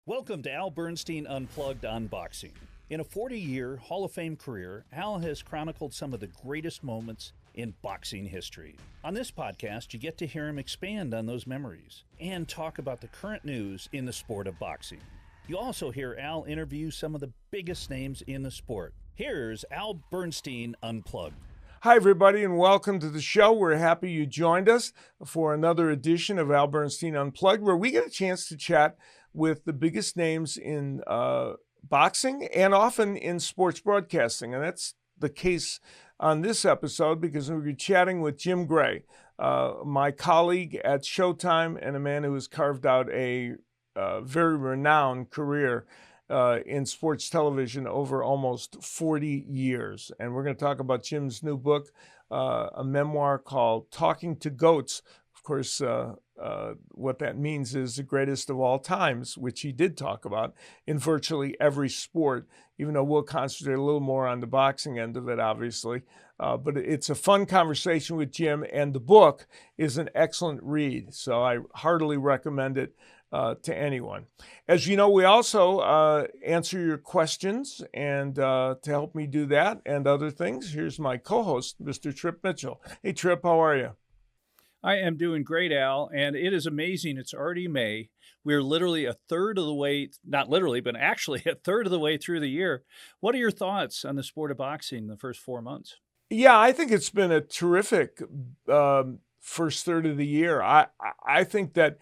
Welcome to Al Bernstein Unplugged Unboxing. In a 40-year Hall of Fame career, Al has chronicled some of the greatest moments in boxing history. On this podcast, you get to hear him expand on those memories and talk about the current news in the sport of boxing. You also hear Al interview some of the biggest names in the sport. Here's Al Bernstein Unplugged. Hi, everybody, and welcome to the show. We're happy you joined us for another edition of Al Bernstein Unplugged, where we get a chance to chat with the biggest names in boxing and often in sports broadcasting. And that's the case on this episode because we're chatting with Jim Gray, my colleague at Showtime and a man who has carved out a very renowned career in sports television over almost 40 years. And we're going to talk about Jim's new book, a memoir called Talking to Goats. Of course, what that means is the greatest of all times, which he did talk about in virtually every sport, even though we'll concentrate a little more on the boxing end of it, obviously. But it's a fun conversation with Jim, and the book is an excellent read. So I heartily recommend it to anyone. As you know, we also answer your questions, and to help me do that and other things, here's my co-host, Mr. Trip Mitchell. Hey, Trip, how are you? I am doing great, Al, and it is amazing. It's already May. We're literally a third of the way, not literally, but actually a third of the way through the year. What are your thoughts on the sport of boxing in the first 4 months? Yeah, I think it's been a terrific first third of the year. I think that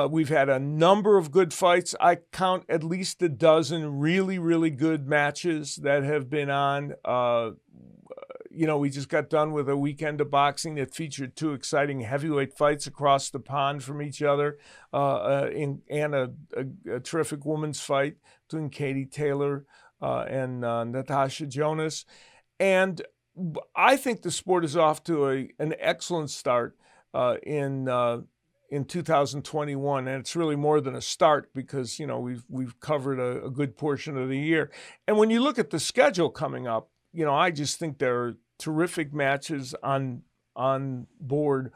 we've had a number of good fights. I count at least a dozen really, really good matches that have been on. We just got done with a weekend of boxing that featured two exciting heavyweight fights across the pond from each other, and a terrific women's fight between Katie Taylor and Natasha Jonas. And I think the sport is off to an excellent start in 2021, and it's really more than a start because we've covered a good portion of the year. And when you look at the schedule coming up, I just think there are terrific matches on board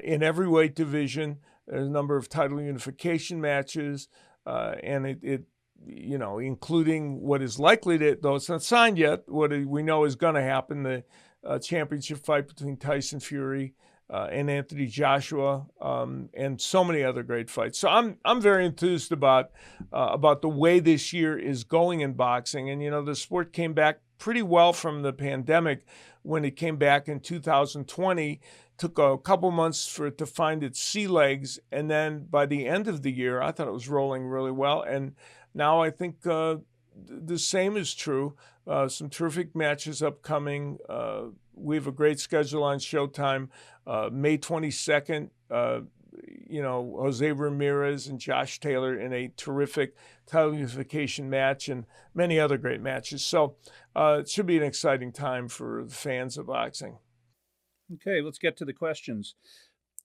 in every weight division. There's a number of title unification matches, and it including what is likely to, though it's not signed yet, what we know is going to happen, the championship fight between Tyson Fury and Anthony Joshua, and so many other great fights. So I'm very enthused about the way this year is going in boxing. And the sport came back pretty well from the pandemic when it came back in 2020. Took a couple months for it to find its sea legs, and then by the end of the year, I thought it was rolling really well. And now I think the same is true. Some terrific matches upcoming. We have a great schedule on Showtime. May 22nd, Jose Ramirez and Josh Taylor in a terrific title unification match and many other great matches. So it should be an exciting time for the fans of boxing. Okay, let's get to the questions.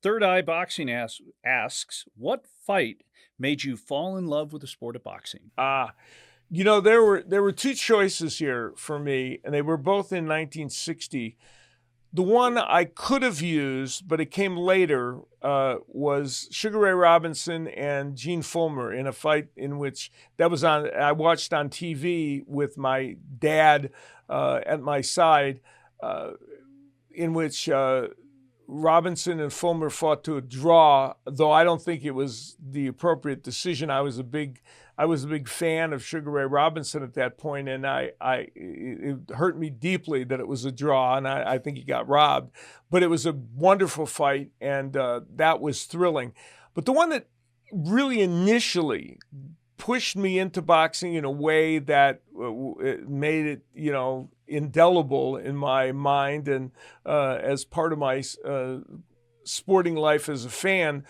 Third Eye Boxing asks, what fight made you fall in love with the sport of boxing? There were two choices here for me, and they were both in 1960. The one I could have used, but it came later, was Sugar Ray Robinson and Gene Fullmer in a fight in which I watched on TV with my dad at my side, in which Robinson and Fullmer fought to a draw, though I don't think it was the appropriate decision. I was a big fan of Sugar Ray Robinson at that point, and it hurt me deeply that it was a draw, and I think he got robbed. But it was a wonderful fight, and that was thrilling. But the one that really initially pushed me into boxing in a way that made it, indelible in my mind and as part of my sporting life as a fan,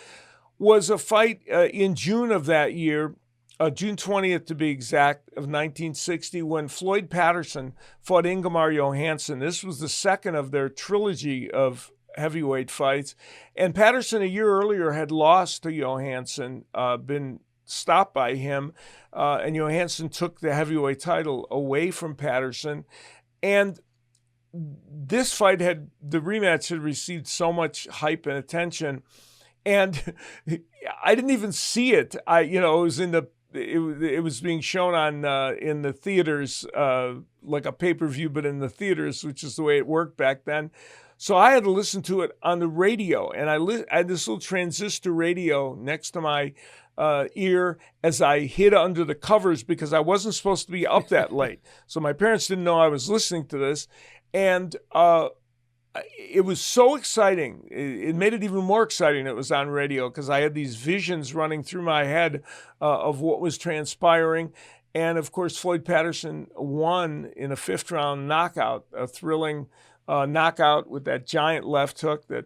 was a fight in June of that year, June 20th to be exact, of 1960, when Floyd Patterson fought Ingemar Johansson. This was the second of their trilogy of heavyweight fights. And Patterson a year earlier had lost to Johansson, been stopped by him, and Johansson took the heavyweight title away from Patterson. And this fight the rematch had received so much hype and attention, and I didn't even see it. It was in the it was being shown on in the theaters, like a pay-per-view, but in the theaters, which is the way it worked back then. So I had to listen to it on the radio, and I had this little transistor radio next to my ear as I hid under the covers because I wasn't supposed to be up that late. So my parents didn't know I was listening to this, and it was so exciting. It made it even more exciting. It was on radio because I had these visions running through my head of what was transpiring. And of course, Floyd Patterson won in a 5th-round knockout, a thrilling knockout with that giant left hook that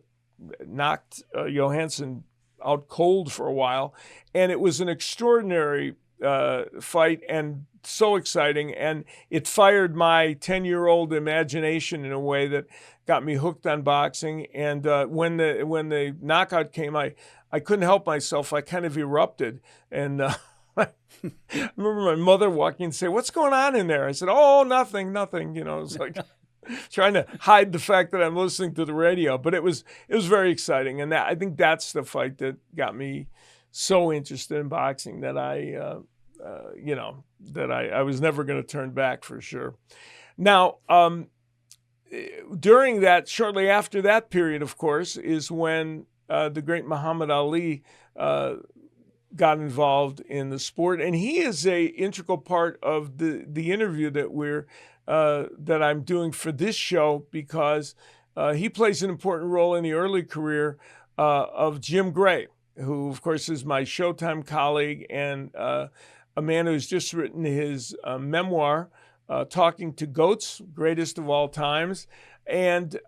knocked Johansson out cold for a while. And it was an extraordinary fight and so exciting. And it fired my 10-year-old imagination in a way that got me hooked on boxing. And when the knockout came, I couldn't help myself. I kind of erupted. And I remember my mother walking and saying, "What's going on in there?" I said, "Oh, nothing. You know, it's like trying to hide the fact that I'm listening to the radio." But it was very exciting. And I think that's the fight that got me so interested in boxing that I was never going to turn back for sure. Now, during that, shortly after that period, of course, is when the great Muhammad Ali got involved in the sport, and he is a integral part of the interview that I'm doing for this show because he plays an important role in the early career of Jim Gray, who, of course, is my Showtime colleague and a man who's just written his memoir, Talking to Goats, Greatest of All Times. And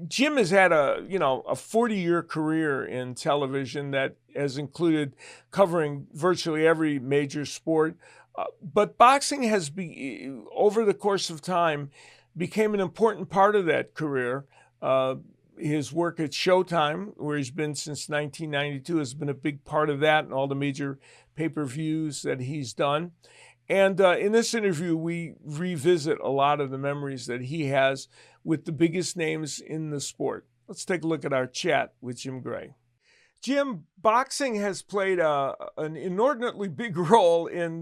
Jim has had a 40-year career in television that has included covering virtually every major sport. But boxing has, over the course of time, became an important part of that career. His work at Showtime, where he's been since 1992, has been a big part of that and all the major pay-per-views that he's done. And in this interview, we revisit a lot of the memories that he has with the biggest names in the sport. Let's take a look at our chat with Jim Gray. Jim, boxing has played an inordinately big role in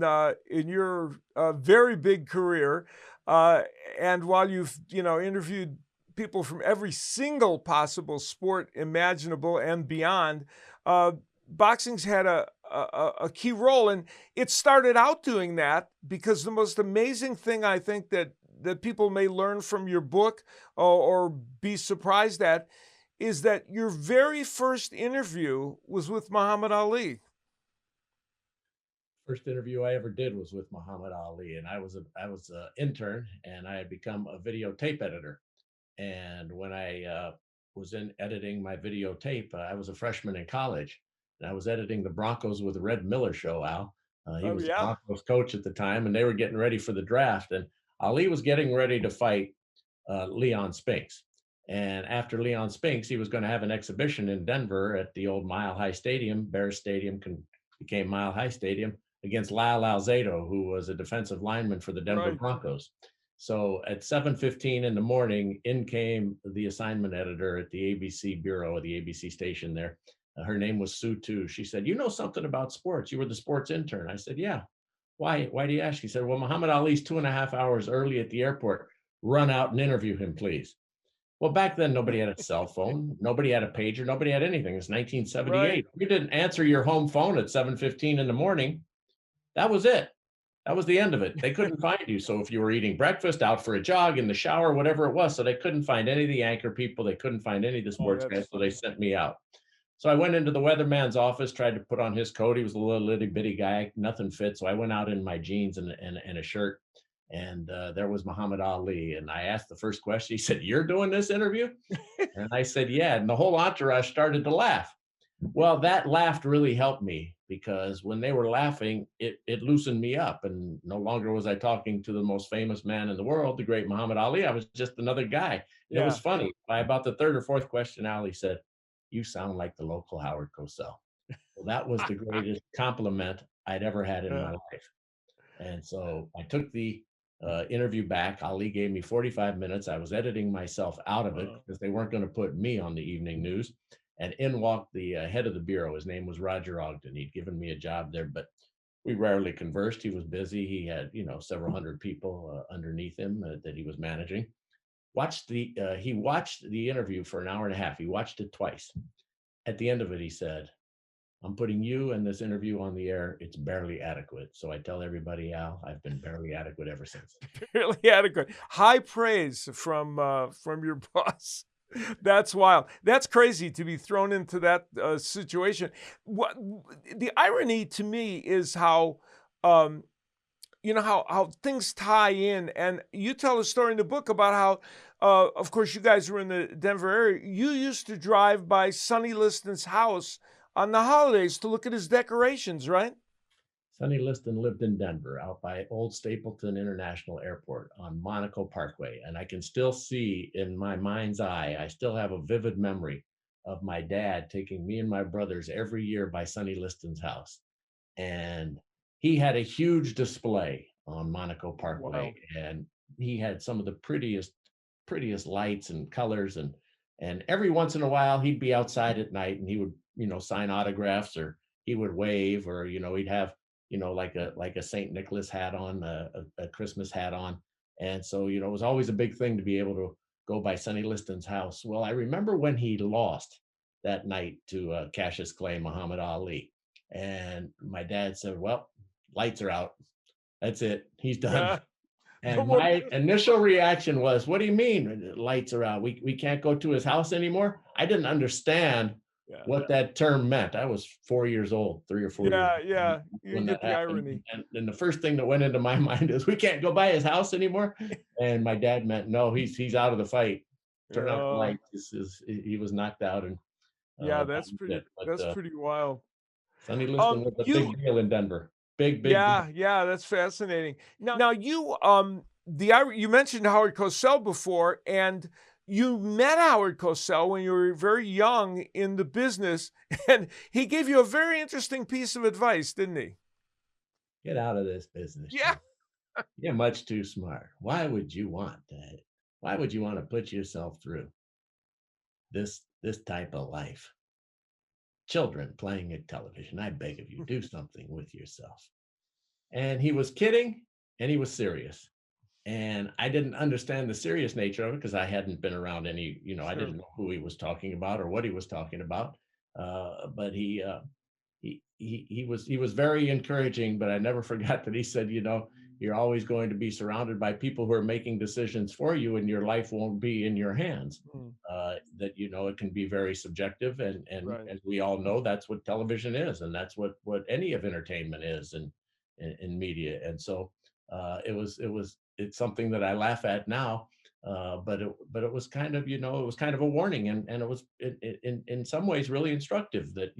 your very big career. And while you've interviewed people from every single possible sport imaginable and beyond, boxing's had a key role. And it started out doing that because the most amazing thing I think that people may learn from your book or be surprised at is that your very first interview was with Muhammad Ali. First interview I ever did was with Muhammad Ali, and I was an intern, and I had become a videotape editor. And when I was editing my videotape, I was a freshman in college, and I was editing the Broncos with the Red Miller show. Al, he was the Broncos coach at the time, and they were getting ready for the draft, and Ali was getting ready to fight Leon Spinks. And after Leon Spinks, he was going to have an exhibition in Denver at the old Mile High Stadium. Bears Stadium became Mile High Stadium against Lyle Alzado, who was a defensive lineman for the Denver Broncos. So at 7:15 in the morning, in came the assignment editor at the ABC bureau, the ABC station there. Her name was Sue Tu. She said, "You know something about sports. You were the sports intern." I said, "Yeah." Why do you ask? She said, "Well, Muhammad Ali's 2.5 hours early at the airport. Run out and interview him, please." Well, back then, nobody had a cell phone. Nobody had a pager. Nobody had anything. It's 1978. Right. You didn't answer your home phone at 7:15 in the morning. That was it. That was the end of it. They couldn't find you. So if you were eating breakfast, out for a jog, in the shower, whatever it was, so they couldn't find any of the anchor people. They couldn't find any of the sports guys, so they sent me out. So I went into the weatherman's office, tried to put on his coat. He was a little itty bitty guy, nothing fit. So I went out in my jeans and a shirt. And there was Muhammad Ali. And I asked the first question. He said, "You're doing this interview?" And I said, "Yeah." And the whole entourage started to laugh. Well, that laugh really helped me because when they were laughing, it loosened me up. And no longer was I talking to the most famous man in the world, the great Muhammad Ali. I was just another guy. And it was funny. By about the third or fourth question, Ali said, "You sound like the local Howard Cosell." Well, that was the greatest compliment I'd ever had in my life. And so I took the interview back. Ali gave me 45 minutes. I was editing myself out of it because they weren't going to put me on the evening news. And in walked the head of the bureau. His name was Roger Ogden. He'd given me a job there, but we rarely conversed. He was busy. He had, several hundred people underneath him that he was managing. He watched the interview for an hour and a half. He watched it twice. At the end of it, he said, "I'm putting you and this interview on the air. It's barely adequate." So I tell everybody, Al, I've been barely adequate ever since. Really adequate. High praise from your boss. That's wild. That's crazy to be thrown into that situation. What the irony to me is how um, how things tie in, and you tell a story in the book about how, of course, you guys were in the Denver area. You used to drive by Sonny Liston's house on the holidays to look at his decorations, right? Sonny Liston lived in Denver, out by Old Stapleton International Airport on Monaco Parkway. And I can still see in my mind's eye, I still have a vivid memory of my dad taking me and my brothers every year by Sonny Liston's house. And he had a huge display on Monaco Parkway, Wow. and he had some of the prettiest lights and colors, and every once in a while he'd be outside at night and he would, sign autographs, or he would wave, or he'd have, like a St. Nicholas hat on, a Christmas hat on. And so, it was always a big thing to be able to go by Sonny Liston's house. Well, I remember when he lost that night to Cassius Clay, Muhammad Ali. And my dad said, "Well, lights are out. That's it. He's done." Yeah. No And more. my initial reaction was, "What do you mean lights are out? We can't go to his house anymore?" I didn't understand Yeah. what that term meant. I was 4 years old, 3 or 4 years Yeah. old Yeah. You when that get the happened. irony. And the first thing that went into my mind is, we can't go by his house anymore. And my dad meant, no, he's out of the fight. Turn out the Uh, lights. He was knocked out, and yeah, that was it. But that's pretty wild. Sonny Liston was a You big deal in Denver. Big, big deal. Yeah, yeah, that's fascinating. Now you you mentioned Howard Cosell before, and you met Howard Cosell when you were very young in the business, and he gave you a very interesting piece of advice, didn't he? Get out of this business, Yeah. Jim. You're much too smart. Why would you want that? Why would you want to put yourself through this type of life? Children playing at television. I beg of you, do something with yourself. And he was kidding and he was serious. And I didn't understand the serious nature of it because I hadn't been around any, I Sure. didn't know who he was talking about or what he was talking about. But he was very encouraging, but I never forgot that he said, "You're always going to be surrounded by people who are making decisions for you, and your life won't be in your hands." Mm, That it can be very subjective, and right. we all know that's what television is, and that's what any of entertainment is, and in media. And so it's something that I laugh at now. But it was kind of, it was kind of a warning, and it was in some ways really instructive, that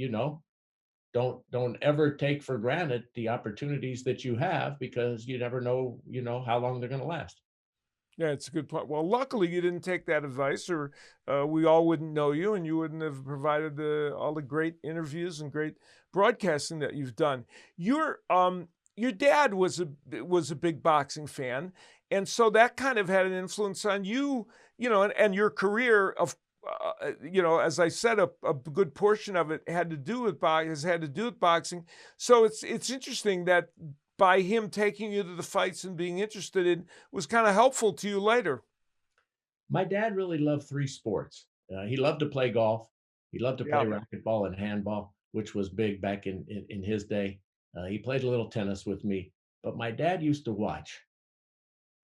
don't ever take for granted the opportunities that you have, because you never know, how long they're going to last. Yeah, it's a good point. Well, luckily you didn't take that advice, or we all wouldn't know you, and you wouldn't have provided all the great interviews and great broadcasting that you've done. Your dad was a big boxing fan, and so that kind of had an influence on you, and your career. As I said, a good portion of it had to do with has had to do with boxing. So it's interesting that by him taking you to the fights and being interested in was kind of helpful to you later. My dad really loved three sports. He loved to play golf. He loved to play Yeah. racquetball and handball, which was big back in his day. He played a little tennis with me, but my dad used to watch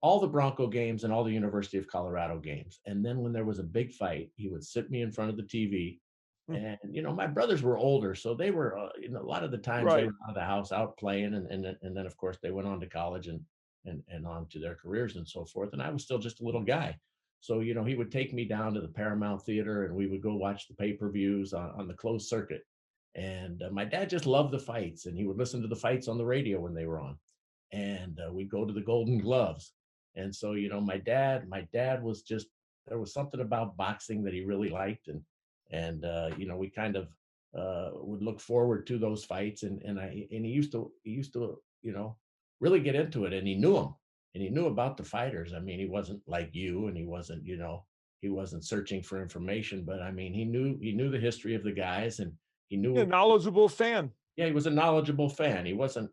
all the Bronco games and all the University of Colorado games. And then when there was a big fight, he would sit me in front of the TV. Mm, And my brothers were older, so they were, a lot of the times they right. were out of the house, out playing, and then of course they went on to college, and on to their careers and so forth. And I was still just a little guy, so he would take me down to the Paramount Theater, and we would go watch the pay-per-views on the closed circuit. And my dad just loved the fights, and he would listen to the fights on the radio when they were on, and we'd go to the Golden Gloves. And so, my dad was just, there was something about boxing that he really liked, and we kind of would look forward to those fights, and he used to really get into it, and he knew them, and he knew about the fighters. I mean, he wasn't like you, and he wasn't searching for information, but I mean, he knew the history of the guys, and he A knew knowledgeable fan. Yeah, he was a knowledgeable fan. He wasn't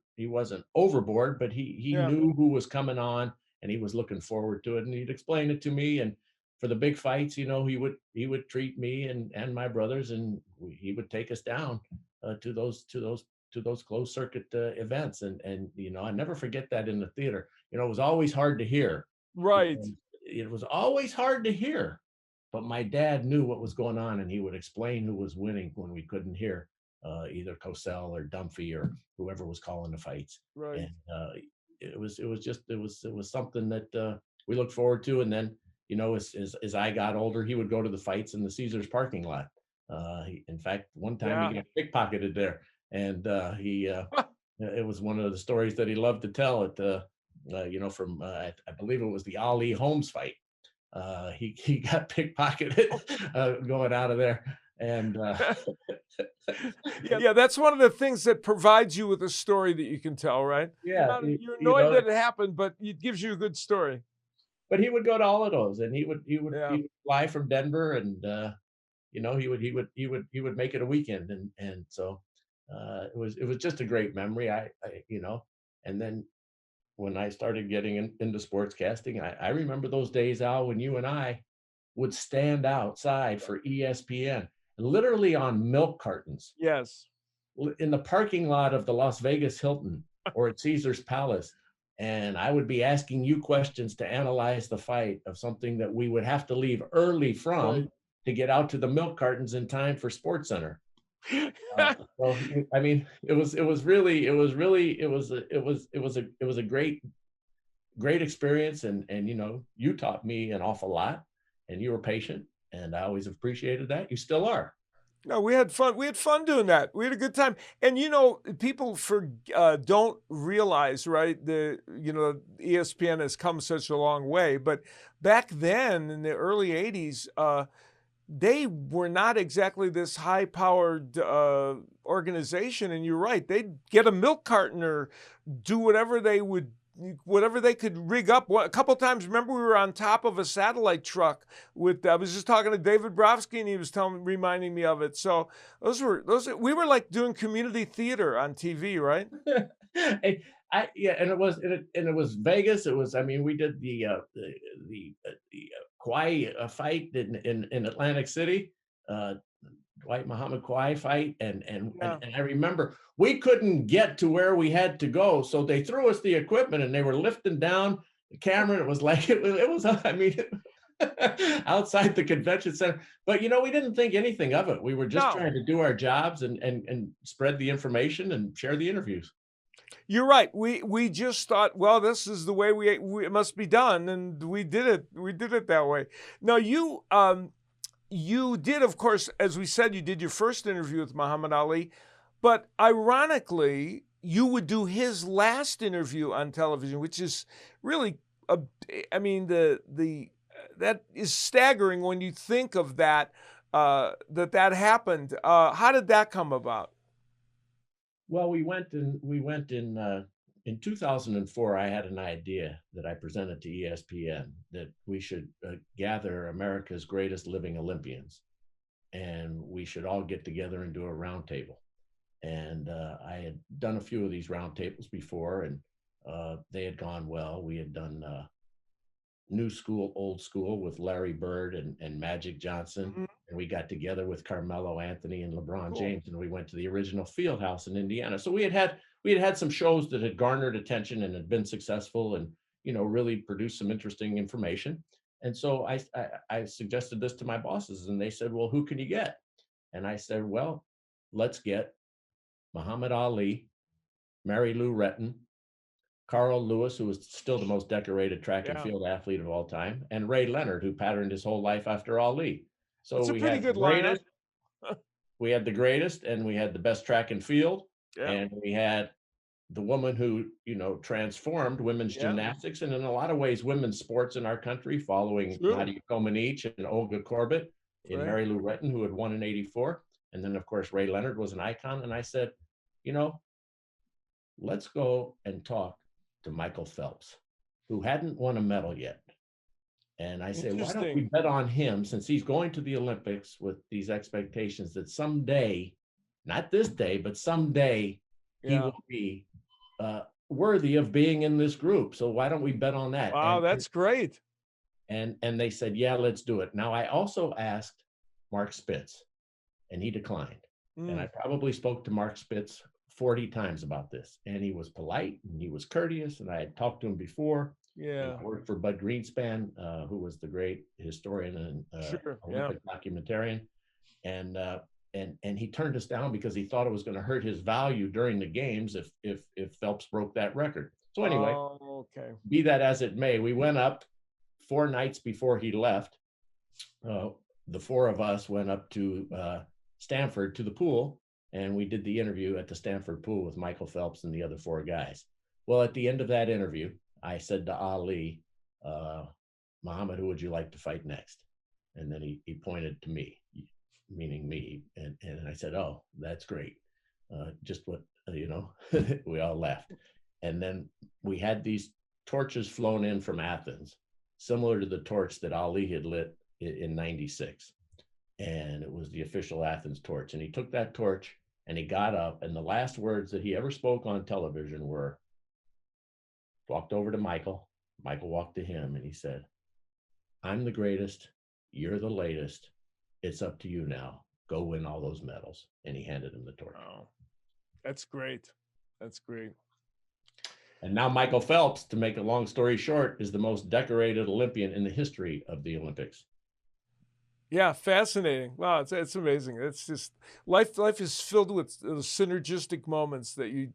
overboard, but he Yeah. knew who was coming on, and he was looking forward to it, and he'd explain it to me. And for the big fights, he would treat me and my brothers, and he would take us down to those closed circuit events. And I never forget that in the theater. It was always hard to hear. Right. Because it was always hard to hear, but my dad knew what was going on, and he would explain who was winning when we couldn't hear, either Cosell or Dunphy or whoever was calling the fights. Right. And it was something that we looked forward to. And then, as I got older, he would go to the fights in the Caesars parking lot. In fact, one time Yeah. he got pickpocketed there, and it was one of the stories that he loved to tell. From I believe it was the Ali Holmes fight. He got pickpocketed going out of there, and Yeah, that's one of the things that provides you with a story that you can tell, right? yeah, You're annoyed that it happened, but it gives you a good story. but he would go to all of those, and he would he would Yeah. he would fly from Denver, and he would make it a weekend, and so it was just a great memory. And then when I started getting into sportscasting, I remember those days, Al, when you and I would stand outside for ESPN, literally on milk cartons Yes. in the parking lot of the Las Vegas Hilton or at Caesar's Palace. And I would be asking you questions to analyze the fight of something that we would have to leave early Right. from to get out to the milk cartons in time for Sports Center. So I mean, it was a great experience, and you taught me an awful lot, and you were patient, and I always appreciated that. You still are. No, we had fun. We had fun doing that. We had a good time. And people don't realize, right? ESPN has come such a long way. But back then, in the early '80s, they were not exactly this high-powered organization. And you're right; they'd get a milk carton or do whatever they could rig up. A couple times, remember, we were on top of a satellite truck I was just talking to David Brovsky, and he was reminding me of it. So we were like doing community theater on TV, right? Yeah, and it was Vegas. I mean, we did the Kauai fight in Atlantic City. Uh, Dwight Muhammad Kwai fight, and and, and Yeah. and I remember we couldn't get to where we had to go, so they threw us the equipment, and they were lifting down the camera. It was like it was I mean, outside the convention center. But we didn't think anything of it. We were just No. trying to do our jobs and spread the information and share the interviews. You're right. We just thought, well, this is the way it must be done, and we did it. We did it that way. Now you did, of course, as we said, you did your first interview with Muhammad Ali, but ironically, you would do his last interview on television, which is really, I mean, that is staggering when you think of that, that happened. How did that come about? Well, in 2004. I had an idea that I presented to ESPN that we should gather America's greatest living Olympians, and we should all get together and do a roundtable. And I had done a few of these roundtables before, and they had gone well. We had done New School, Old School with Larry Bird and Magic Johnson. Mhm. And we got together with Carmelo Anthony and LeBron Cool. James, and we went to the original field house in Indiana. So we had some shows that had garnered attention and had been successful, and really produced some interesting information. And so I suggested this to my bosses, and they said, "Well, who can you get?" And I said, "Well, let's get Muhammad Ali, Mary Lou Retton, Carl Lewis, who was still the most decorated track and Yeah. field athlete of all time, and Ray Leonard, who patterned his whole life after Ali." So It's a pretty good lineup. we had the greatest, and we had the best track and field, Yeah. and we had the woman who, transformed women's Yeah. gymnastics and in a lot of ways women's sports in our country, following True. Nadia Comaneci and Olga Korbut in Right. Mary Lou Retton, who had won in '84. And then, of course, Ray Leonard was an icon. And I said, you know, let's go and talk to Michael Phelps, who hadn't won a medal yet. And I say, why don't we Interesting. bet on him, since he's going to the Olympics with these expectations that someday not this day, but someday he Yeah. will be worthy of being in this group. So why don't we bet on that? Wow, that's great. And they said, yeah, let's do it. Now, I also asked Mark Spitz, and he declined. And I probably spoke to Mark Spitz 40 times about this. And he was polite and he was courteous. And I had talked to him before. Yeah. I worked for Bud Greenspan, who was the great historian and Sure. Olympic documentarian. And he turned us down because he thought it was going to hurt his value during the games if Phelps broke that record. So anyway, okay. Be that as it may, we went up 4 nights before he left. The 4 of us went up to Stanford to the pool, and we did the interview at the Stanford pool with Michael Phelps and the other 4 guys. Well, at the end of that interview, I said to Ali, Muhammad, who would you like to fight next? And then he pointed to me, meaning me. And I said, oh, that's great. Just what, we all laughed. And then we had these torches flown in from Athens, similar to the torch that Ali had lit in 96. And it was the official Athens torch. And he took that torch and he got up, and the last words that he ever spoke on television were, walked over to Michael. Michael walked to him and he said, I'm the greatest. You're the latest. It's up to you now. Go win all those medals. And he handed him the torch. Oh, that's great. That's great. And now Michael Phelps, to make a long story short, is the most decorated Olympian in the history of the Olympics. Yeah, fascinating. Wow, it's amazing. It's just life is filled with synergistic moments that you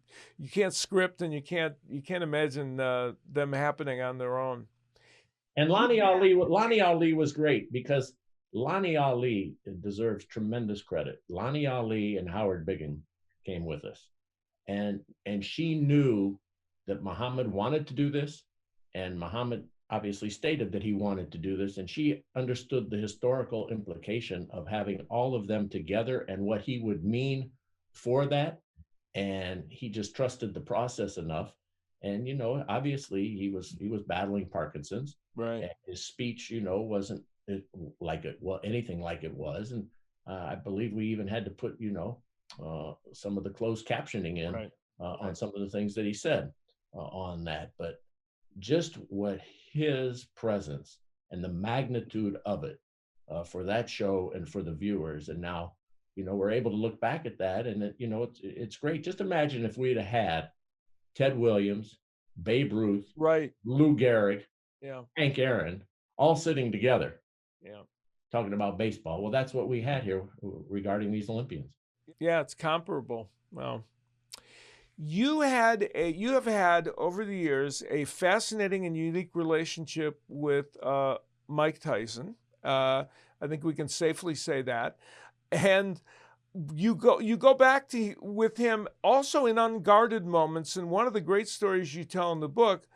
can't script, and you can't imagine them happening on their own. And Lonnie Ali was great, because Lonnie Ali deserves tremendous credit. Lonnie Ali and Howard Biggin came with us, and she knew that Muhammad wanted to do this, and Muhammad obviously stated that he wanted to do this, and she understood the historical implication of having all of them together and what he would mean for that. And he just trusted the process enough. And obviously he was battling Parkinson's. Right. And his speech, wasn't anything like it was. And I believe we even had to put, some of the closed captioning in Right. On some of the things that he said on that. But just what his presence and the magnitude of it for that show and for the viewers. And now, we're able to look back at that, and it's great. Just imagine if we'd have had Ted Williams, Babe Ruth, right, Lou Gehrig, yeah, Hank Aaron, all sitting together, yeah, talking about baseball. Well, that's what we had here regarding these Olympians. Yeah, it's comparable. Well, you have had over the years a fascinating and unique relationship with Mike Tyson. I think we can safely say that. And you go back to with him also in unguarded moments. And one of the great stories you tell in the book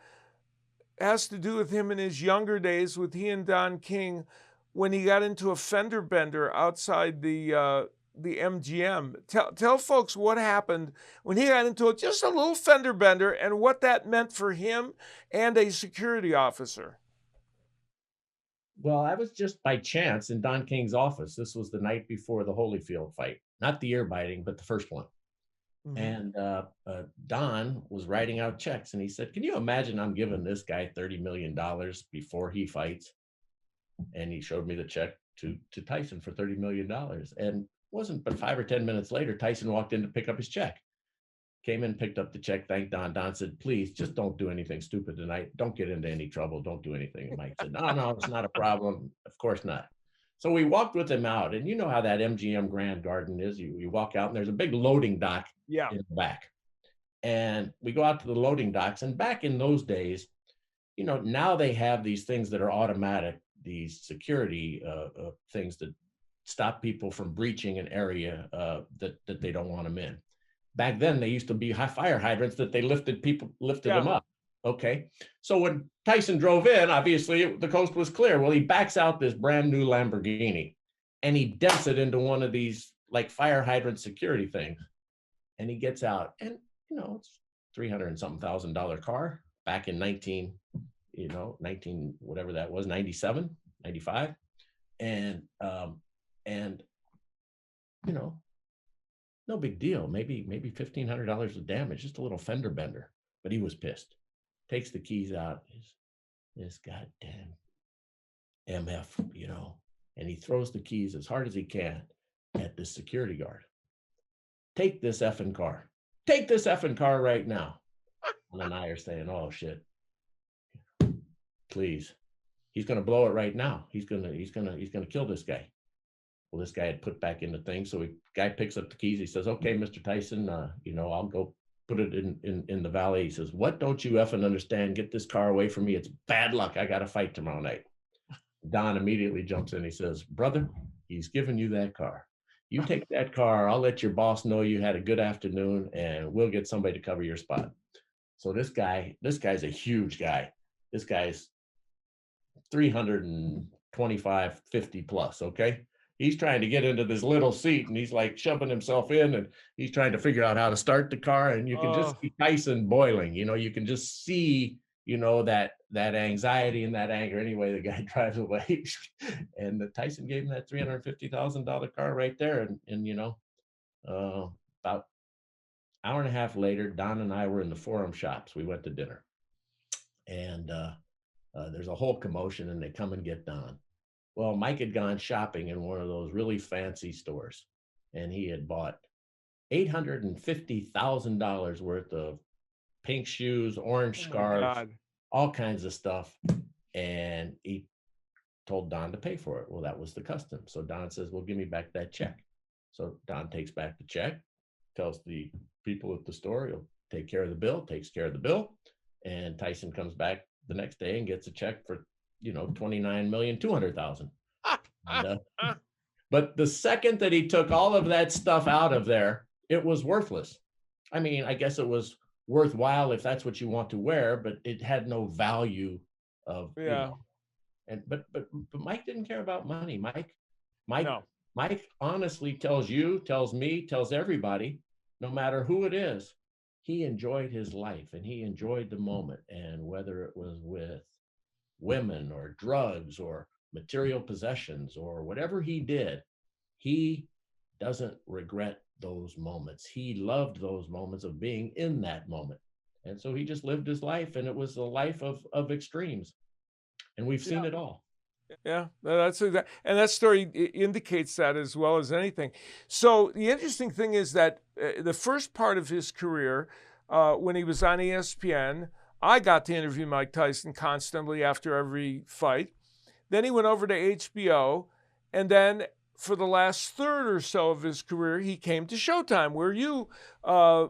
has to do with him in his younger days, with he and Don King, when he got into a fender bender outside the MGM. Tell folks what happened when he got into just a little fender bender and what that meant for him and a security officer. Well, I was just by chance in Don King's office. This was the night before the Holyfield fight, not the ear biting, but the first one. Mm-hmm. And Don was writing out checks, and he said, can you imagine I'm giving this guy $30 million before he fights? And he showed me the check to Tyson for $30 million. And wasn't but 5 or 10 minutes later, Tyson walked in to pick up his check. Came in, picked up the check, thanked Don. Don said, please, just don't do anything stupid tonight. Don't get into any trouble. Don't do anything. And Mike said, no, it's not a problem. Of course not. So we walked with him out. And you know how that MGM Grand Garden is. You walk out, and there's a big loading dock in the back. And we go out to the loading docks. And back in those days, now they have these things that are automatic, these security things that stop people from breaching an area that they don't want them in. Back then, they used to be high fire hydrants that they lifted them up. Okay. So when Tyson drove in, obviously the coast was clear. Well, he backs out this brand new Lamborghini and he dents it into one of these like fire hydrant security things. And he gets out, and it's $300 and something $1,000 car back in 19 whatever that was, 97, 95. And No big deal. Maybe $1,500 of damage, just a little fender bender. But he was pissed. Takes the keys out. This goddamn MF, and he throws the keys as hard as he can at the security guard. Take this effing car. Take this effing car right now. And I are saying, oh shit. Please. He's gonna blow it right now. He's gonna kill this guy. Well, this guy had put back in the thing. So guy picks up the keys. He says, okay, Mr. Tyson, I'll go put it in the valley. He says, what don't you effing understand? Get this car away from me. It's bad luck. I got to fight tomorrow night. Don immediately jumps in. He says, brother, he's giving you that car. You take that car. I'll let your boss know you had a good afternoon, and we'll get somebody to cover your spot. So this guy's a huge guy. This guy's 325, 50 plus. Okay. He's trying to get into this little seat, and he's like shoving himself in, and he's trying to figure out how to start the car. And you can just see Tyson boiling. You can just see, that anxiety and that anger. Anyway, the guy drives away, and Tyson gave him that $350,000 car right there. And about hour and a half later, Don and I were in the Forum Shops. We went to dinner, and there's a whole commotion, and they come and get Don. Well, Mike had gone shopping in one of those really fancy stores, and he had bought $850,000 worth of pink shoes, orange scarves, all kinds of stuff. And he told Don to pay for it. Well, that was the custom. So Don says, well, give me back that check. So Don takes back the check, tells the people at the store, he'll take care of the bill, takes care of the bill. And Tyson comes back the next day and gets a check for $29,200,000. But the second that he took all of that stuff out of there, it was worthless. I mean, I guess it was worthwhile if that's what you want to wear, but it had no value of, but Mike didn't care about money. Mike honestly tells you, tells me, tells everybody, no matter who it is, he enjoyed his life and he enjoyed the moment. And whether it was with women or drugs or material possessions or whatever he did, he doesn't regret those moments. He loved those moments of being in that moment. And so he just lived his life, and it was a life of extremes. And we've seen it all. Yeah, that's exactly, and that story indicates that as well as anything. So the interesting thing is that the first part of his career, when he was on ESPN, I got to interview Mike Tyson constantly after every fight. Then he went over to HBO, and then for the last third or so of his career, he came to Showtime, where you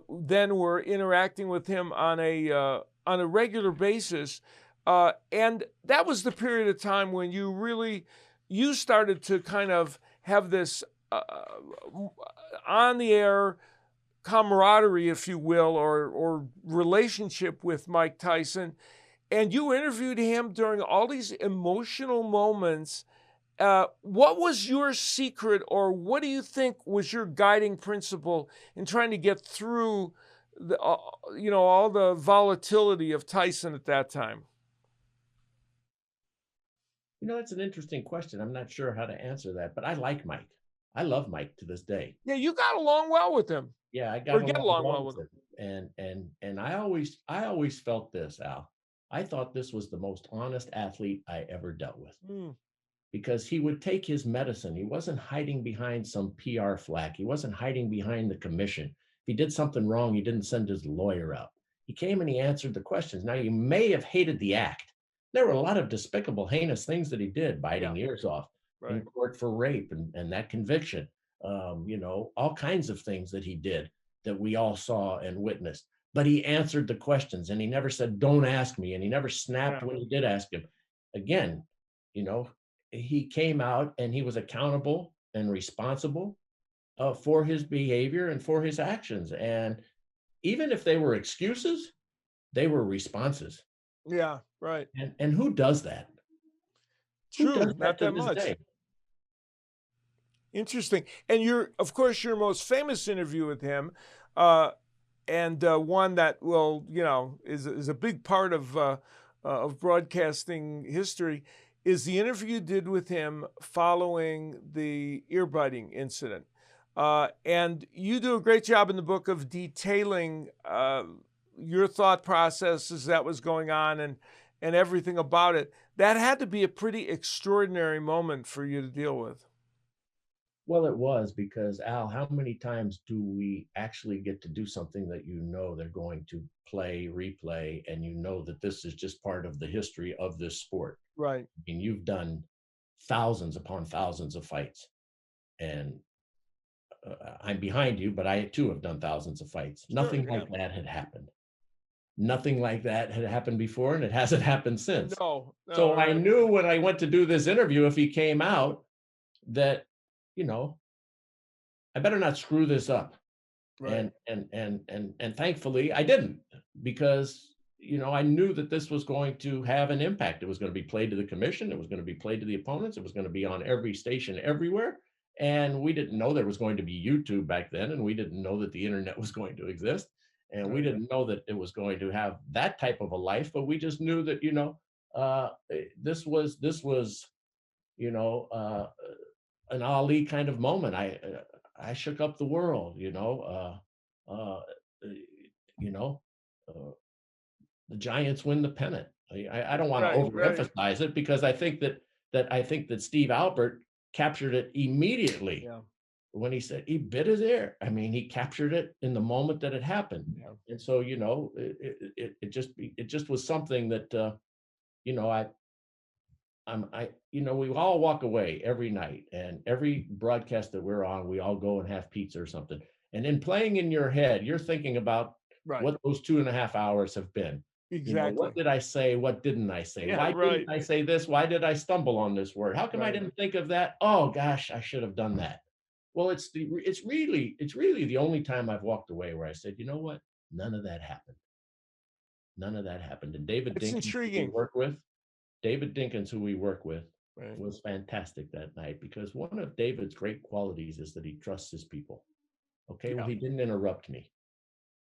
then were interacting with him on a regular basis. And that was the period of time when you started to kind of have this on-the-air camaraderie, if you will, or relationship with Mike Tyson. And you interviewed him during all these emotional moments. What was your secret, or what do you think was your guiding principle in trying to get through all the volatility of Tyson at that time? That's an interesting question. I'm not sure how to answer that, but I like Mike. I love Mike to this day. Yeah, you got along well with him. Yeah, I got along well with him. And I always felt this, Al. I thought this was the most honest athlete I ever dealt with. Because he would take his medicine. He wasn't hiding behind some PR flack. He wasn't hiding behind the commission. If he did something wrong, he didn't send his lawyer out. He came and he answered the questions. Now, you may have hated the act. There were a lot of despicable, heinous things that he did, biting ears off in court for rape and that conviction. All kinds of things that he did that we all saw and witnessed. But he answered the questions, and he never said, don't ask me. And he never snapped when he did ask him. Again, he came out and he was accountable and responsible for his behavior and for his actions. And even if they were excuses, they were responses. Yeah, right. And who does that? True, not that much. Day? Interesting. And of course, your most famous interview with him, and one that will, is a big part of broadcasting history, is the interview you did with him following the ear biting incident. And you do a great job in the book of detailing your thought processes that was going on and everything about it. That had to be a pretty extraordinary moment for you to deal with. Well, it was because, Al, how many times do we actually get to do something that they're going to play, replay, and that this is just part of the history of this sport? Right. I mean, you've done thousands upon thousands of fights, and I'm behind you, but I too have done thousands of fights. Nothing like that had happened. Nothing like that had happened before, and it hasn't happened since. No. So I Right. knew when I went to do this interview, if he came out, that, I better not screw this up. Right. And thankfully I didn't, because I knew that this was going to have an impact. It was going to be played to the commission, it was going to be played to the opponents, it was going to be on every station everywhere. And we didn't know there was going to be YouTube back then, and we didn't know that the internet was going to exist, and we didn't know that it was going to have that type of a life. But we just knew that this was an Ali kind of moment. I shook up the world, uh, you know, uh, the Giants win the pennant. I don't want to overemphasize it, because I think that Steve Albert captured it immediately. Yeah. When he said he bit his ear. I mean, he captured it in the moment that it happened. Yeah. And so, it just was something that, we all walk away every night, and every broadcast that we're on, we all go and have pizza or something. And in playing in your head, you're thinking about what those 2.5 hours have been. Exactly. What did I say? What didn't I say? Yeah, Why didn't I say this? Why did I stumble on this word? How come I didn't think of that? Oh gosh, I should have done that. Well, it's really the only time I've walked away where I said, you know what? None of that happened. None of that happened. And David Dinkins, who we work with, was fantastic that night, because one of David's great qualities is that he trusts his people. Okay, well, he didn't interrupt me.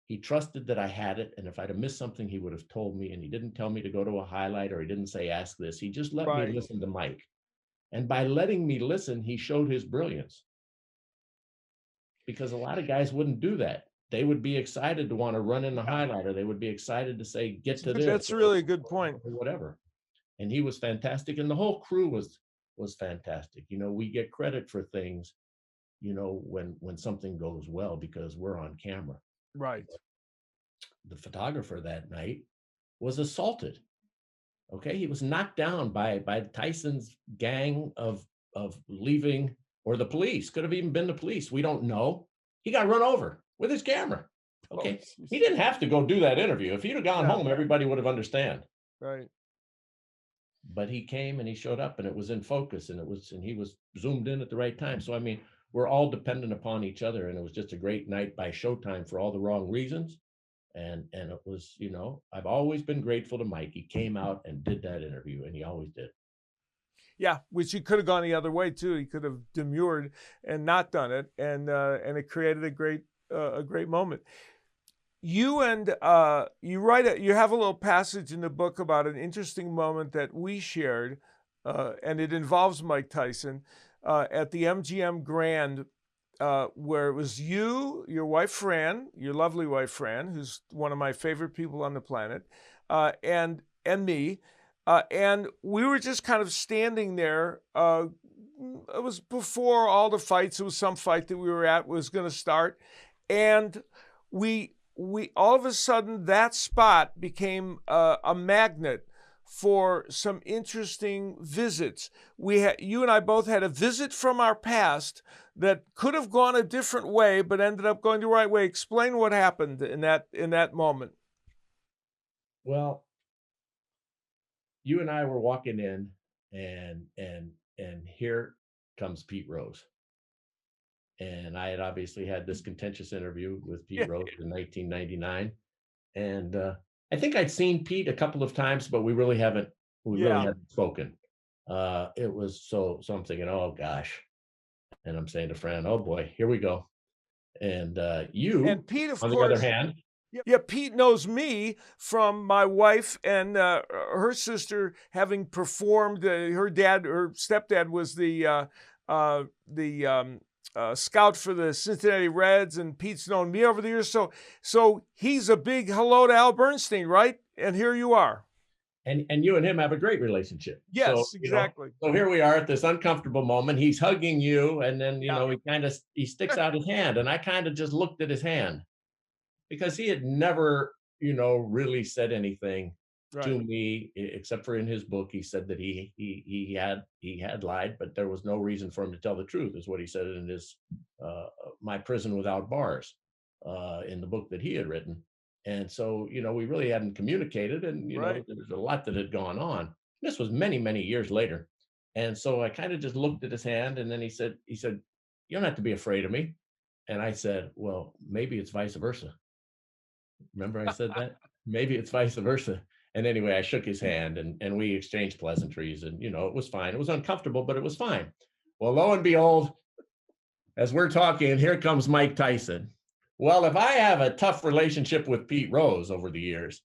He trusted that I had it, and if I'd have missed something, he would have told me, and he didn't tell me to go to a highlight, or he didn't say, ask this. He just let me listen to Mike. And by letting me listen, he showed his brilliance. Because a lot of guys wouldn't do that. They would be excited to want to run in the highlight, or they would be excited to say, get to this. That's really a good point. Or whatever. And he was fantastic, and the whole crew was fantastic. We get credit for things, when something goes well, because we're on camera. Right. The photographer that night was assaulted. Okay, he was knocked down by Tyson's gang of leaving, or the police. Could have even been the police. We don't know. He got run over with his camera. Okay, he didn't have to go do that interview. If he'd have gone home, everybody would have understand. Right. But he came and he showed up, and it was in focus, and he was zoomed in at the right time. So I mean, we're all dependent upon each other, and it was just a great night by Showtime for all the wrong reasons. And it was, I've always been grateful to Mike. He came out and did that interview, and he always did. Yeah, which he could have gone the other way too. He could have demurred and not done it, and it created a great moment. You you have a little passage in the book about an interesting moment that we shared, and it involves Mike Tyson at the MGM Grand, where it was you, your wife Fran, your lovely wife Fran, who's one of my favorite people on the planet, and me. And we were just kind of standing there. It was before all the fights. It was some fight that we were at was going to start. And we all of a sudden, that spot became a magnet for some interesting visits. You and I both had a visit from our past that could have gone a different way, but ended up going the right way. Explain what happened in that moment. Well, you and I were walking in, and here comes Pete Rose. And I had obviously had this contentious interview with Pete Rose in 1999. And I think I'd seen Pete a couple of times, but we really hadn't spoken. It was so I'm thinking, oh gosh. And I'm saying to Fran, oh boy, here we go. And Pete, of course, the other hand. Yeah, Pete knows me from my wife and her sister having performed. Her stepdad was the scout for the Cincinnati Reds, and Pete's known me over the years. So he's a big hello to Al Bernstein, right? And here you are. And you and him have a great relationship. So, Yes, exactly. so here we are at this uncomfortable moment. He's hugging you, and then, he sticks out his hand, and I kind of just looked at his hand because he had never, really said anything to Right. me, except for in his book. He said that he had lied, but there was no reason for him to tell the truth, is what he said in his My Prison Without Bars, in the book that he had written. And so, we really hadn't communicated, and Right. there was a lot that had gone on. This was many, many years later. And so I kind of just looked at his hand, and then he said, "You don't have to be afraid of me." And I said, "Well, maybe it's vice versa." Remember I said that? Maybe it's vice versa. And anyway, I shook his hand, and we exchanged pleasantries, and it was fine. It was uncomfortable, but it was fine. Well, lo and behold, as we're talking, here comes Mike Tyson. Well, if I have a tough relationship with Pete Rose over the years,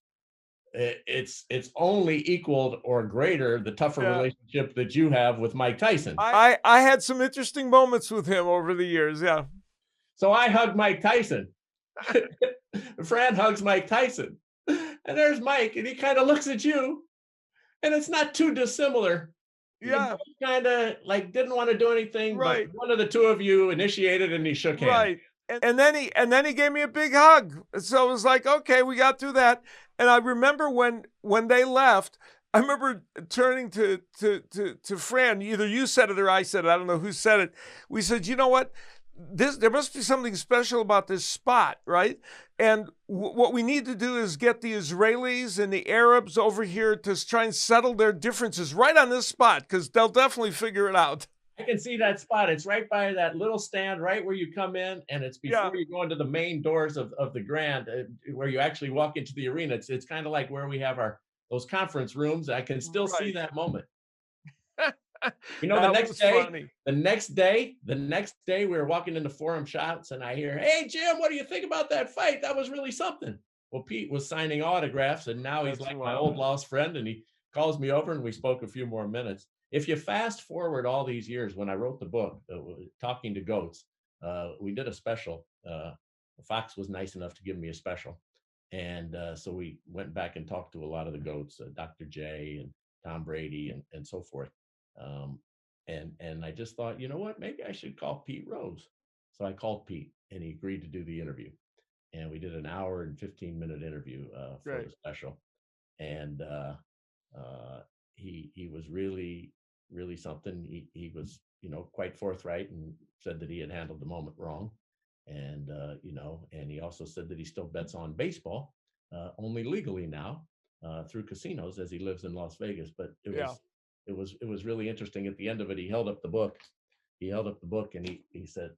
it's only equaled or greater the tougher Yeah. relationship that you have with Mike Tyson. I had some interesting moments with him over the years. Yeah. So I hugged Mike Tyson. Fran hugs Mike Tyson. And there's Mike, and he kind of looks at you, and it's not too dissimilar. Yeah. Kind of like didn't want to do anything, Right. but one of the two of you initiated, and he shook hands. Right. And then he gave me a big hug. So it was like, okay, we got through that. And I remember when they left, I remember turning to Fran. Either you said it or I said it. I don't know who said it. We said, you know what? There must be something special about this spot, right? And what we need to do is get the Israelis and the Arabs over here to try and settle their differences right on this spot, because they'll definitely figure it out. I can see that spot. It's right by that little stand, right where you come in, and it's before you go into the main doors of the Grand, where you actually walk into the arena. It's kind of like where we have those conference rooms. I can still see that moment. The next day, we were walking into Forum Shots, and I hear, "Hey, Jim, what do you think about that fight? That was really something." Well, Pete was signing autographs, and now he's like my old lost friend, and he calls me over, and we spoke a few more minutes. If you fast forward all these years, when I wrote the book, Talking to Goats, we did a special. Fox was nice enough to give me a special. And so we went back and talked to a lot of the goats, Dr. J and Tom Brady and so forth. And I just thought, you know what, maybe I should call Pete Rose. So I called Pete, and he agreed to do the interview. And we did an hour and 15-minute interview for the special. And he was really, really something. He was, quite forthright, and said that he had handled the moment wrong. And, and he also said that he still bets on baseball, only legally now, through casinos, as he lives in Las Vegas. But it was really interesting. At the end of it, he held up the book. And he said,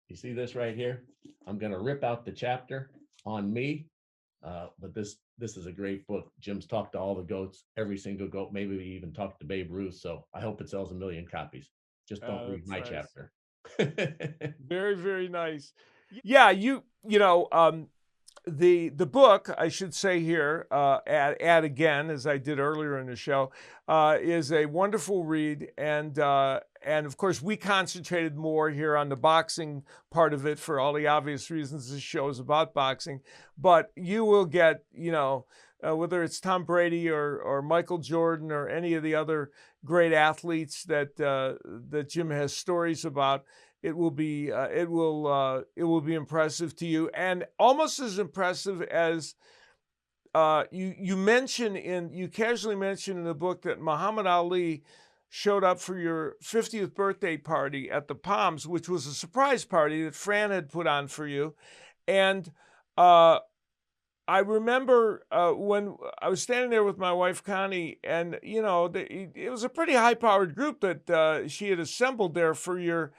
"You see this right here? I'm going to rip out the chapter on me. But this is a great book. Jim's talked to all the goats, every single goat. Maybe we even talked to Babe Ruth. So I hope it sells 1 million copies. Just don't read my chapter." Very, very nice. Yeah, the book, I should say here, add again, as I did earlier in the show, is a wonderful read. And of course, we concentrated more here on the boxing part of it for all the obvious reasons. This show is about boxing. But you will get, whether it's Tom Brady or Michael Jordan or any of the other great athletes that Jim has stories about, it will be impressive to you, and almost as impressive as you casually mention in the book that Muhammad Ali showed up for your 50th birthday party at the Palms, which was a surprise party that Fran had put on for you. And I remember when I was standing there with my wife Connie, and it was a pretty high-powered group that she had assembled there for your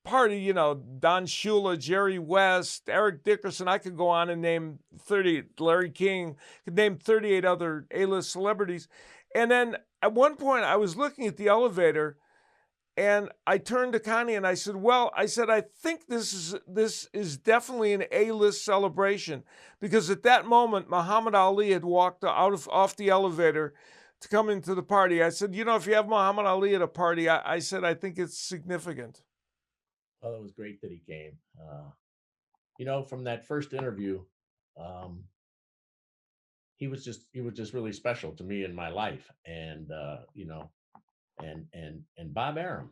party. Don Shula, Jerry West, Eric Dickerson. I could go on and name 30. Larry King, could name 38 other A-list celebrities. And then at one point, I was looking at the elevator, and I turned to Connie and I said, I think this is definitely an A-list celebration, because at that moment, Muhammad Ali had walked off the elevator to come into the party. I said, if you have Muhammad Ali at a party, I said, I think it's significant. Well, it was great that he came. From that first interview, um, he was just really special to me in my life. And and Bob Arum,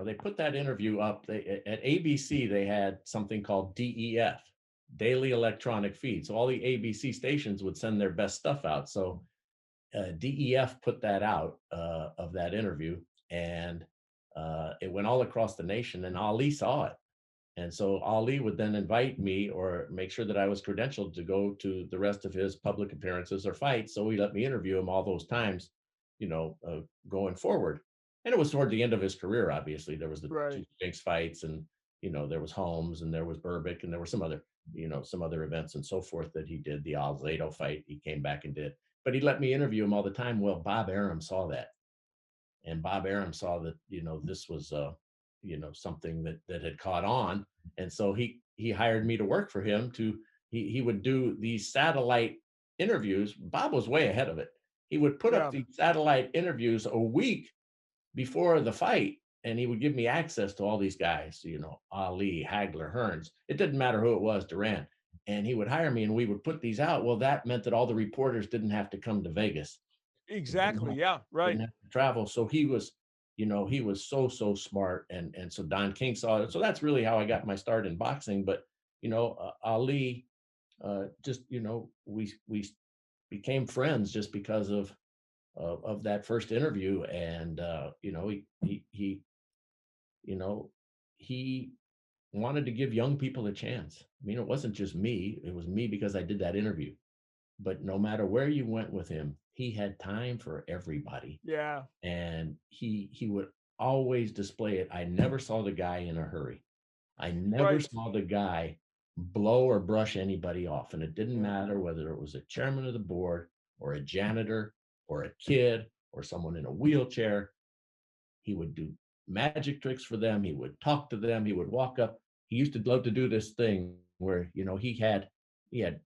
they put that interview up. At ABC, they had something called DEF, Daily Electronic Feed. So all the ABC stations would send their best stuff out. So DEF put that out of that interview, and it went all across the nation, and Ali saw it. And so Ali would then invite me or make sure that I was credentialed to go to the rest of his public appearances or fights. So he let me interview him all those times, going forward. And it was toward the end of his career, obviously. There was the two Right. Spinks fights, and there was Holmes, and there was Burbick, and there were some other events and so forth that he did. The Alzado fight, he came back and did. But he let me interview him all the time. Well, Bob Arum saw that, and Bob Arum saw that this was something that had caught on, and so he hired me to work for him. He would do these satellite interviews. Bob was way ahead of it. He would put up Yeah. these satellite interviews a week before the fight, and he would give me access to all these guys, Ali, Hagler, Hearns. It didn't matter who it was, Duran. And he would hire me, and we would put these out. Well, that meant that all the reporters didn't have to come to Vegas. Didn't Exactly. have, Yeah. Right. didn't have to travel. So he was so smart. And so Don King saw it. So that's really how I got my start in boxing. But, Ali, just, we became friends just because of that first interview. And, you know, he wanted to give young people a chance. I mean, it wasn't just me. It was me because I did that interview. But no matter where you went with him, he had time for everybody, Yeah. and he would always display it. I never saw the guy in a hurry. I never Right. saw the guy blow or brush anybody off, and it didn't Yeah. matter whether it was a chairman of the board or a janitor or a kid or someone in a wheelchair. He would do magic tricks for them. He would talk to them. He would walk up. He used to love to do this thing where, he had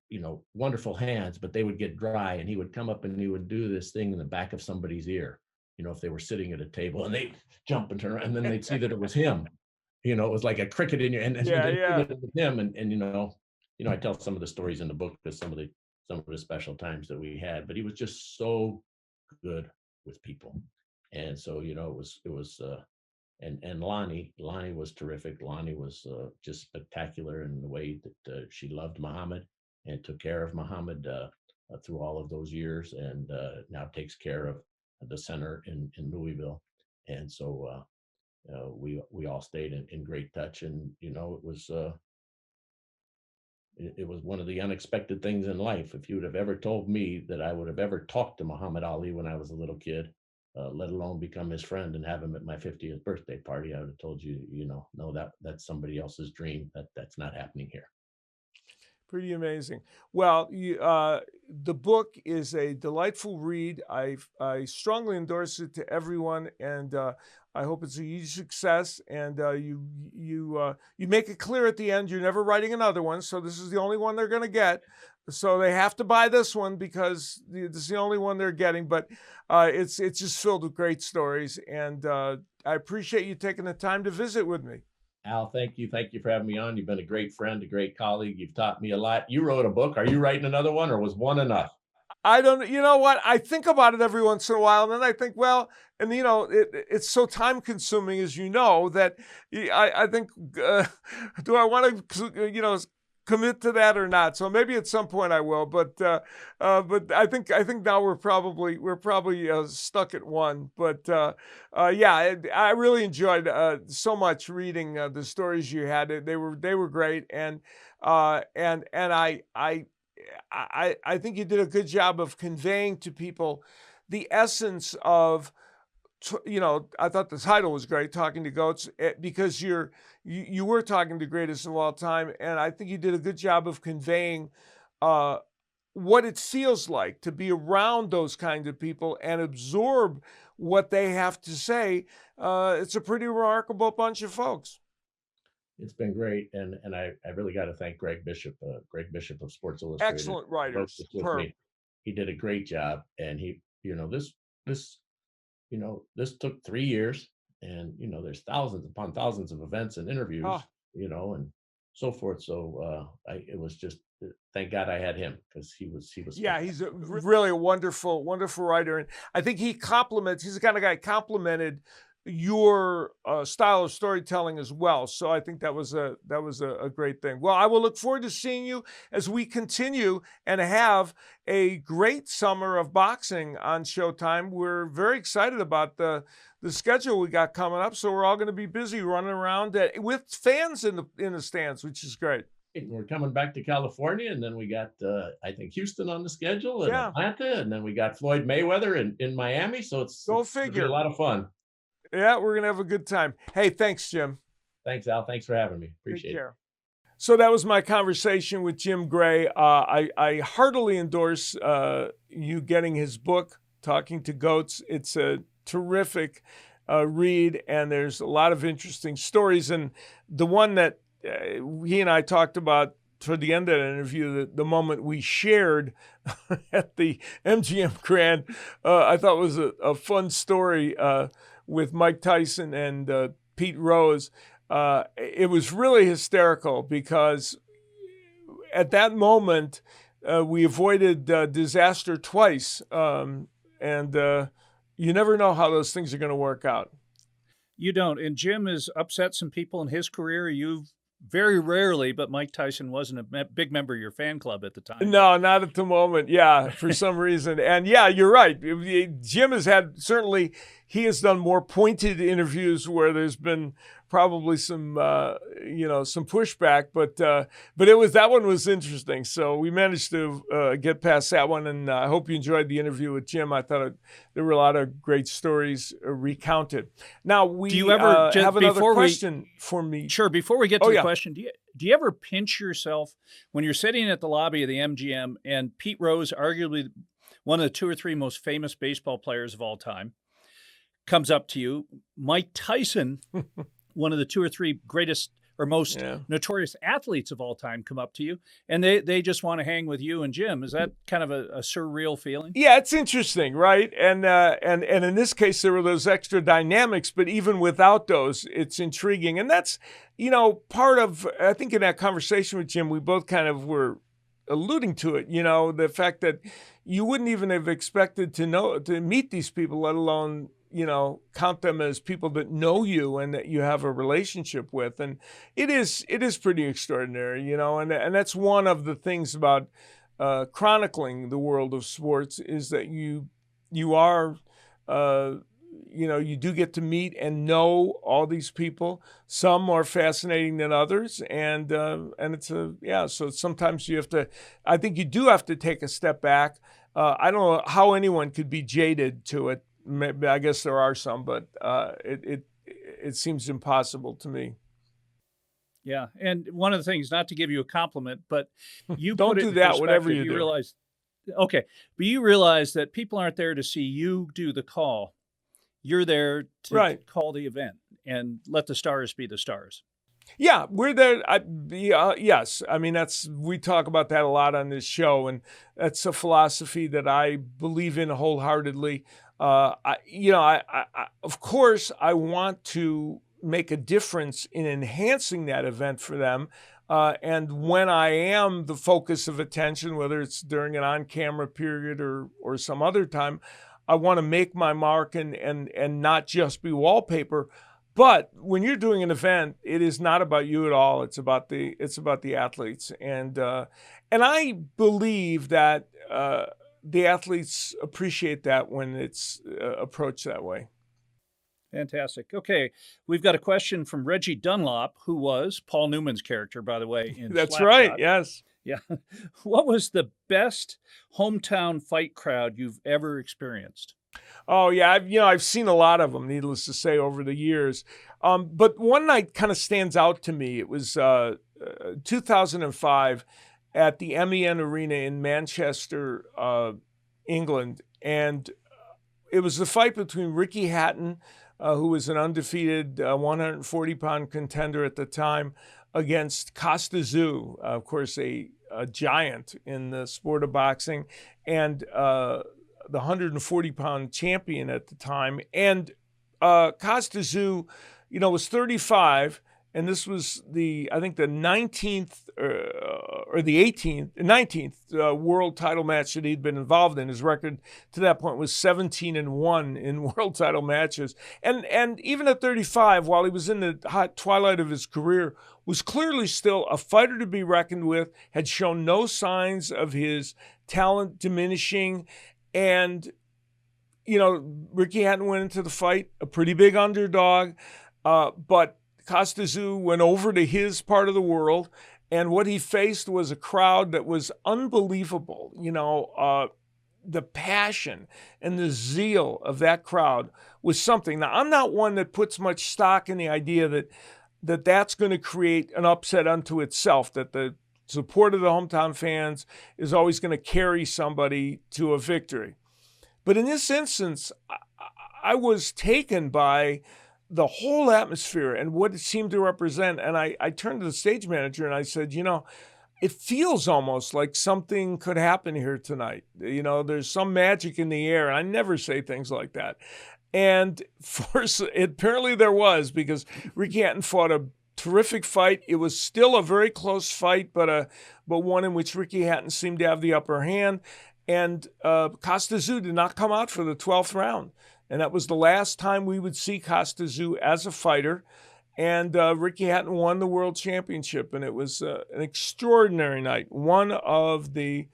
wonderful hands, but they would get dry, and he would come up and he would do this thing in the back of somebody's ear. If they were sitting at a table, and they jump and turn around, and then they'd see that it was him. It was like a cricket in your, and Yeah. they see Yeah. that it was him. And I tell some of the stories in the book, because some of the special times that we had, but he was just so good with people. And so, and Lonnie was terrific. Lonnie was just spectacular in the way that she loved Muhammad and took care of Muhammad through all of those years, and now takes care of the center in Louisville. And so we all stayed in great touch. And it was one of the unexpected things in life. If you would have ever told me that I would have ever talked to Muhammad Ali when I was a little kid, let alone become his friend and have him at my 50th birthday party, I would have told you, no, that's somebody else's dream. That's not happening here. Pretty amazing. Well, the book is a delightful read. I strongly endorse it to everyone, and I hope it's a huge success. And you make it clear at the end you're never writing another one, so this is the only one they're going to get. So they have to buy this one because this is the only one they're getting. But it's just filled with great stories, and I appreciate you taking the time to visit with me. Al, thank you. Thank you for having me on. You've been a great friend, a great colleague. You've taught me a lot. You wrote a book. Are you writing another one, or was one enough? I don't, you know what? I think about it every once in a while, and then I think, well, and it's so time consuming, as you know, that I think, do I want to, commit to that or not? So maybe at some point I will, but I think now we're probably stuck at one. But yeah, I really enjoyed so much reading the stories you had. They were great, and I think you did a good job of conveying to people the essence of, I thought the title was great, Talking to Goats, because you were talking to greatest of all time, and I think you did a good job of conveying what it feels like to be around those kinds of people and absorb what they have to say. It's a pretty remarkable bunch of folks. It's been great, and I really got to thank Greg Bishop of Sports Illustrated. Excellent Wrote writers. this with me. he did a great job. And this, this took 3 years, and, there's thousands upon thousands of events and Oh, interviews, and so forth. So, it was just, thank God I had him, because he was yeah, fantastic. he's really a wonderful, wonderful writer, and I think he's the kind of guy complimented your style of storytelling as well. So I think that was a great thing. Well, I will look forward to seeing you as we continue and have a great summer of boxing on Showtime. We're very excited about the schedule we got coming up, so we're all going to be busy running around with fans in the stands, which is great. We're coming back to California, and then we got, I think, Houston on the schedule, and Yeah, Atlanta, and then we got Floyd Mayweather in Miami. So go it's gonna be a figure. lot of fun. Yeah, we're going to have a good time. Hey, thanks, Jim. Thanks, Al. Thanks for having me. Take Appreciate it. care. So that was my conversation with Jim Gray. I heartily endorse you getting his book, Talking to Goats. It's a terrific read, and there's a lot of interesting stories. And the one that he and I talked about toward the end of that interview, the moment we shared at the MGM Grand, I thought was a fun story with Mike Tyson and Pete Rose. It was really hysterical because at that moment, we avoided disaster twice. And you never know how those things are going to work out. You don't. And Jim has upset some people in his career. You've very rarely, but Mike Tyson wasn't a big member of your fan club at the time. No, not at the moment. Yeah, for some reason. And yeah, you're right. Jim has certainly, he has done more pointed interviews where there's been probably some pushback, but that one was interesting. So we managed to get past that one, and I hope you enjoyed the interview with Jim. I thought there were a lot of great stories recounted. Now do you ever have another question for me? Sure. Before we get to the question, do you ever pinch yourself when you're sitting at the lobby of the MGM and Pete Rose, arguably one of the 2 or 3 most famous baseball players of all time, comes up to you? Mike Tyson, one of the 2 or 3 greatest or most notorious athletes of all time, come up to you, and they just want to hang with you and Jim. Is that kind of a surreal feeling? Yeah, it's interesting, right? And in this case, there were those extra dynamics, but even without those, it's intriguing. And that's, part of, I think in that conversation with Jim, we both kind of were alluding to it, the fact that you wouldn't even have expected to meet these people, let alone count them as people that know you and that you have a relationship with. And it is pretty extraordinary, and that's one of the things about chronicling the world of sports, is that you are, you do get to meet and know all these people. Some are fascinating than others. And so sometimes I think you do have to take a step back. I don't know how anyone could be jaded to it. Maybe, I guess there are some, but it seems impossible to me. Yeah, and one of the things, not to give you a compliment, but you don't do that. Whatever you do. Realize, okay, but you realize that people aren't there to see you do the call. You're there to call the event and let the stars be the stars. Yeah, we're there. Yes, I mean we talk about that a lot on this show, and that's a philosophy that I believe in wholeheartedly. Of course, I want to make a difference in enhancing that event for them. And when I am the focus of attention, whether it's during an on-camera period or some other time, I want to make my mark and not just be wallpaper. But when you're doing an event, it is not about you at all. It's about the athletes, and I believe that the athletes appreciate that when it's approached that way. Fantastic. Okay, we've got a question from Reggie Dunlop, who was Paul Newman's character, by the way. In That's Slapshot. Right. Yes. Yeah. What was the best hometown fight crowd you've ever experienced? Oh yeah, I've seen a lot of them, needless to say, over the years. But one night kind of stands out to me. It was 2005 at the MEN Arena in Manchester, England, and it was the fight between Ricky Hatton, who was an undefeated 140-pound contender at the time, against Costa Tszyu, of course, a a giant in the sport of boxing, and the 140-pound champion at the time. And Costa Tszyu, was 35, and this was I think the 19th or the 19th world title match that he'd been involved in. His record to that point was 17-1 in world title matches. And even at 35, while he was in the hot twilight of his career, was clearly still a fighter to be reckoned with, had shown no signs of his talent diminishing. And Ricky Hatton went into the fight a pretty big underdog, but Costa Tszyu went over to his part of the world, and what he faced was a crowd that was unbelievable. The passion and the zeal of that crowd was something. Now, I'm not one that puts much stock in the idea that's going to create an upset unto itself, that the support of the hometown fans is always going to carry somebody to a victory. But in this instance, I was taken by the whole atmosphere and what it seemed to represent. And I turned to the stage manager and I said, it feels almost like something could happen here tonight. There's some magic in the air. And I never say things like that. And apparently there was, because Ricky Hatton fought a terrific fight. It was still a very close fight, but one in which Ricky Hatton seemed to have the upper hand. And Costa Tszyu did not come out for the 12th round. And that was the last time we would see Costa Tszyu as a fighter. And Ricky Hatton won the world championship. And it was an extraordinary night. One of the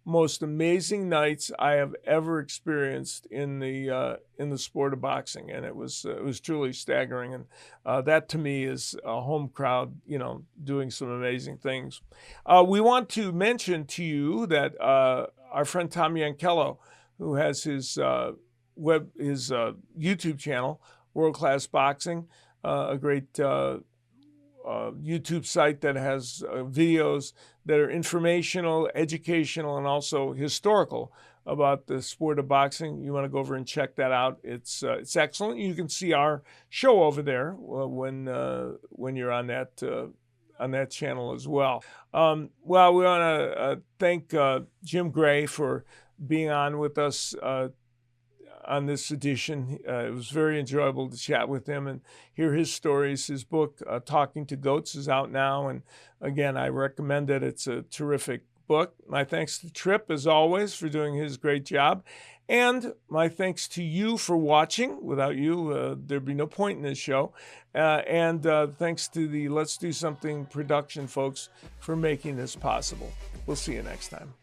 most amazing nights I have ever experienced in the sport of boxing. And it was truly staggering. And that to me is a home crowd, doing some amazing things. We want to mention to you that our friend Tom Yankello, who has his YouTube channel, World Class Boxing, a great YouTube site that has videos that are informational, educational, and also historical about the sport of boxing. You want to go over and check that out. It's excellent. You can see our show over there when you're on that channel as well. We want to thank Jim Gray for being on with us on this edition. It was very enjoyable to chat with him and hear his stories. His book, Talking to Goats, is out now. And again, I recommend it. It's a terrific book. My thanks to Tripp, as always, for doing his great job. And my thanks to you for watching. Without you, there'd be no point in this show. And thanks to the Let's Do Something production folks for making this possible. We'll see you next time.